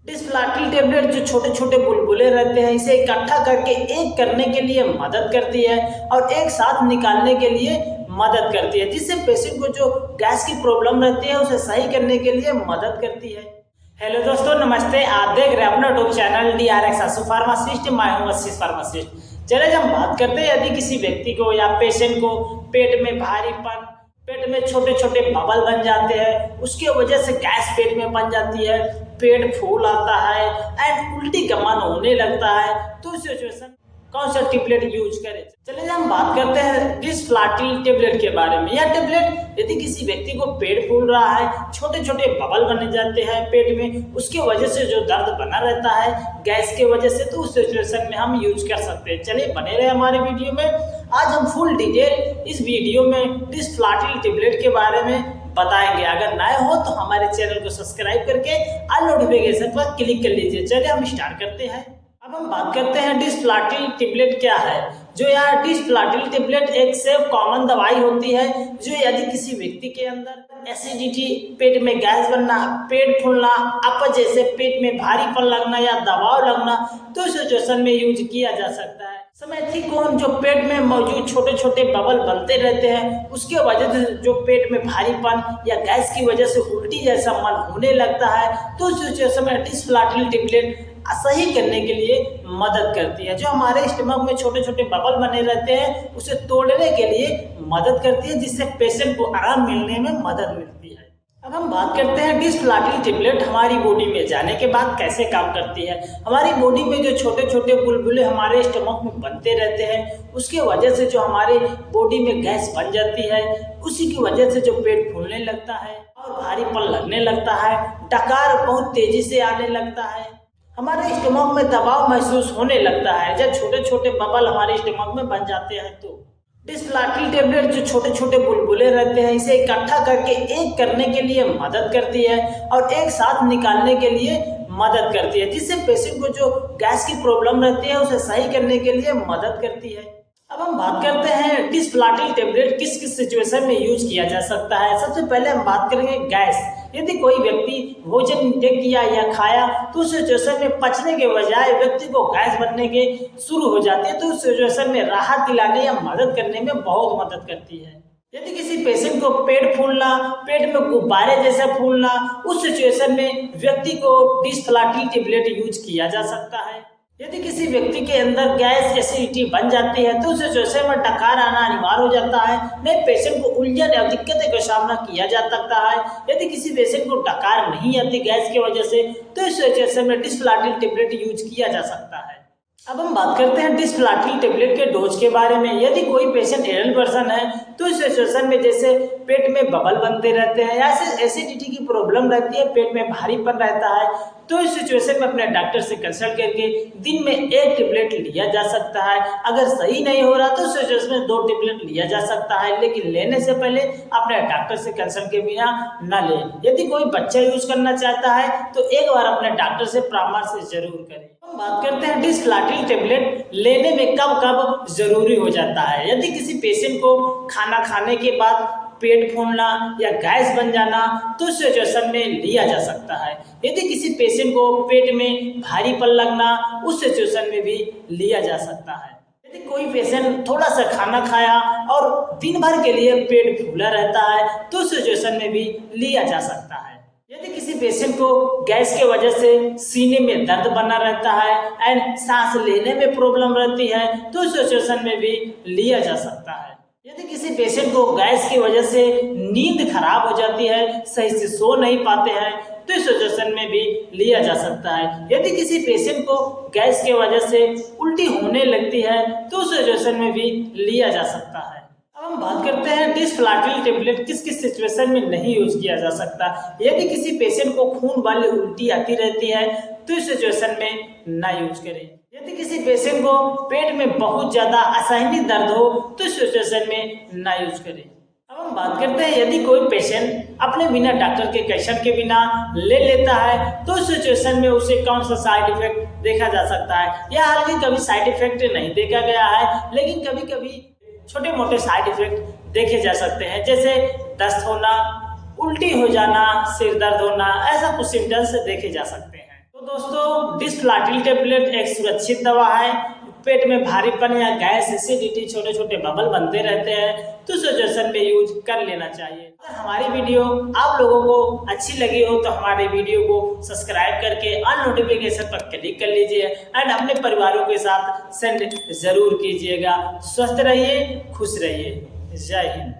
डिस्फ्लाटिल tablet जो छोटे छोटे बुलबुले रहते हैं, इसे इकट्ठा करके एक करने के लिए मदद करती है और एक साथ निकालने के लिए मदद करती है, जिससे पेशेंट को जो गैस की प्रॉब्लम रहती है उसे सही करने के लिए मदद करती है। हेलो दोस्तों, नमस्ते। आप देख रहे हैं अपना यूट्यूब चैनल DRX आशु फार्मासिस्ट। मैं हूं आशीष फार्मासिस्ट। चले हम बात करते हैं, यदि किसी व्यक्ति को या पेशेंट को पेट में भारीपन, पेट में छोटे छोटे बबल बन जाते हैं, उसके वजह से गैस पेट में बन जाती है, पेट फूल आता है एंड उल्टी का मन होने लगता है, तो इस सिचुएशन कौन सा टेबलेट यूज करें। चलिए हम बात करते हैं डिस्फ्लाटिल टेबलेट के बारे में। यह टेबलेट यदि किसी व्यक्ति को पेट फूल रहा है, छोटे छोटे बबल बने जाते हैं पेट में, उसके वजह से जो दर्द बना रहता है गैस के वजह से, तो उस सिचुएशन में हम यूज कर सकते हैं। चलिए बने रहे हमारे वीडियो में। आज हम फुल डिटेल इस वीडियो में डिस्फ्लाटिल टेबलेट के बारे में बताएंगे। अगर नए हो तो हमारे चैनल को सब्सक्राइब करके ऑल नोटिफिकेशन पर क्लिक कर लीजिए। चलिए हम स्टार्ट करते हैं। अब हम बात करते हैं डिस्फ्लाटिल टेबलेट क्या है। जो यह डिस्फ्लाटिल टेबलेट एक सेफ कॉमन दवाई होती है, जो यदि किसी व्यक्ति के अंदर एसिडिटी, पेट में गैस बनना, पेट फूलना, अपच जैसे पेट में भारीपन लगना या दबाव लगना, तो इस सिचुएशन में यूज किया जा सकता है। समैथिकोन जो पेट में मौजूद छोटे छोटे बबल बनते रहते हैं, उसके वजह से जो पेट में भारीपन या गैस की वजह से उल्टी जैसा मन होने लगता है, तो उस सिचुएशन में डिस्फ्लाटिल टेबलेट सही करने के लिए मदद करती है। जो हमारे स्टमक में छोटे छोटे बबल बने रहते हैं, उसे तोड़ने के लिए मदद करती है, जिससे पेशेंट को आराम मिलने में मदद मिलती है। अब हम बात करते हैं डिस्फ्लाटिल टेबलेट हमारी बॉडी में जाने के बाद कैसे काम करती है। हमारी बॉडी में जो छोटे छोटे बुलबुले हमारे स्टमक में बनते रहते हैं, उसके वजह से जो हमारे बॉडी में गैस बन जाती है, उसी की वजह से जो पेट फूलने लगता है और भारीपन लगने लगता है, डकार बहुत तेजी से आने लगता है, हमारे स्टमक में दबाव महसूस होने लगता है। जब छोटे छोटे बबल हमारे स्टमक में बन जाते हैं, तो डिस्फ्लाटिल टेबलेट जो छोटे छोटे बुलबुले रहते हैं, इसे इकट्ठा करके एक करने के लिए मदद करती है और एक साथ निकालने के लिए मदद करती है, जिससे पेशेंट को जो गैस की प्रॉब्लम रहती है उसे सही करने के लिए मदद करती है। अब हम बात करते हैं डिस्फ्लाटिल टेबलेट किस किस सिचुएशन में यूज किया जा सकता है। सबसे पहले हम बात करेंगे गैस। यदि कोई व्यक्ति भोजन इंटेक किया या खाया, तो उस सिचुएशन में पचने के बजाय व्यक्ति को गैस बनने के शुरू हो जाती है, तो उस सिचुएशन में राहत दिलाने या मदद करने में बहुत मदद करती है। यदि किसी पेशेंट को पेट फूलना, पेट में गुब्बारे जैसा फूलना, उस सिचुएशन में व्यक्ति को डिस्फ्लाटिल टेबलेट यूज किया जा सकता है। यदि किसी व्यक्ति के अंदर गैस एसिडिटी बन जाती है, तो उस सिचुएशन में डकार आना अनिवार्य हो जाता है। नहीं, पेशेंट को उलझन या दिक्कतें का सामना किया जा सकता है। यदि किसी पेशेंट को डकार नहीं आती गैस की वजह से, तो इस सिचुएशन में डिस्फ्लाटिल टेबलेट यूज किया जा सकता है। अब हम बात करते हैं डिस्फ्लाटिल टेबलेट के डोज के बारे में। यदि कोई पेशेंट एडल्ट पर्सन है, तो इस सिचुएशन में जैसे पेट में बबल बनते रहते हैं या एसिडिटी की प्रॉब्लम रहती है, पेट में भारीपन रहता है, तो इस सिचुएशन में अपने डॉक्टर से कंसल्ट करके दिन में एक टेबलेट लिया जा सकता है। अगर सही नहीं हो रहा तो सिचुएशन में 2 टेबलेट लिया जा सकता है, लेकिन लेने से पहले अपने डॉक्टर से कंसल्ट के बिना न लें। यदि कोई बच्चा यूज करना चाहता है तो एक बार अपने डॉक्टर से परामर्श जरूर करें। हम बात करते हैं डिस्फ्लाटिल टेबलेट लेने में कब कब जरूरी हो जाता है। यदि किसी पेशेंट को खाना खाने के बाद पेट फूलना या गैस बन जाना, तो उस सिचुएशन में लिया जा सकता है। यदि किसी पेशेंट को पेट में भारीपन लगना, उस सिचुएशन में भी लिया जा सकता है। यदि कोई पेशेंट थोड़ा सा खाना खाया और दिन भर के लिए पेट फूला रहता है, तो उस सिचुएशन में भी लिया जा सकता है। यदि किसी पेशेंट को गैस के वजह से सीने में दर्द बना रहता है एंड सांस लेने में प्रॉब्लम रहती है, तो उस सिचुएशन में भी लिया जा सकता है। यदि किसी पेशेंट को गैस की वजह से नींद खराब हो जाती है, सही से सो नहीं पाते हैं, तो इस सिचुएशन में भी लिया जा सकता है। यदि किसी पेशेंट को गैस की वजह से उल्टी होने लगती है, तो उस सिचुएशन में भी लिया जा सकता है। अब हम बात करते हैं डिस्फ्लाटिल टेबलेट किस किस सिचुएशन में नहीं यूज किया जा सकता। यदि किसी पेशेंट को खून वाली उल्टी आती रहती है, तो इस सिचुएशन में ना यूज करें। यदि किसी पेशेंट को पेट में बहुत ज्यादा असहनीय दर्द हो, तो इस सिचुएशन में ना यूज करें। अब हम बात करते हैं, यदि कोई पेशेंट अपने बिना डॉक्टर के कंसल्ट के बिना ले लेता है, तो उस सिचुएशन में उसे कौन सा साइड इफेक्ट देखा जा सकता है। या हालांकि कभी साइड इफेक्ट नहीं देखा गया है, लेकिन कभी कभी छोटे मोटे साइड इफेक्ट देखे जा सकते हैं, जैसे दस्त होना, उल्टी हो जाना, सिर दर्द होना, ऐसा कुछ सिम्टम्स देखे जा सकते हैं। तो दोस्तों डिस्फ्लाटिल टेबलेट एक सुरक्षित दवा है। पेट में भारीपन या गैस, एसिडिटी, छोटे छोटे बबल बनते रहते हैं तो सजेशन में यूज कर लेना चाहिए। अगर हमारी वीडियो आप लोगों को अच्छी लगी हो तो हमारी वीडियो को सब्सक्राइब करके ऑल नोटिफिकेशन पर क्लिक कर लीजिए एंड अपने परिवारों के साथ सेंड जरूर कीजिएगा। स्वस्थ रहिए, खुश रहिए। जय हिंद।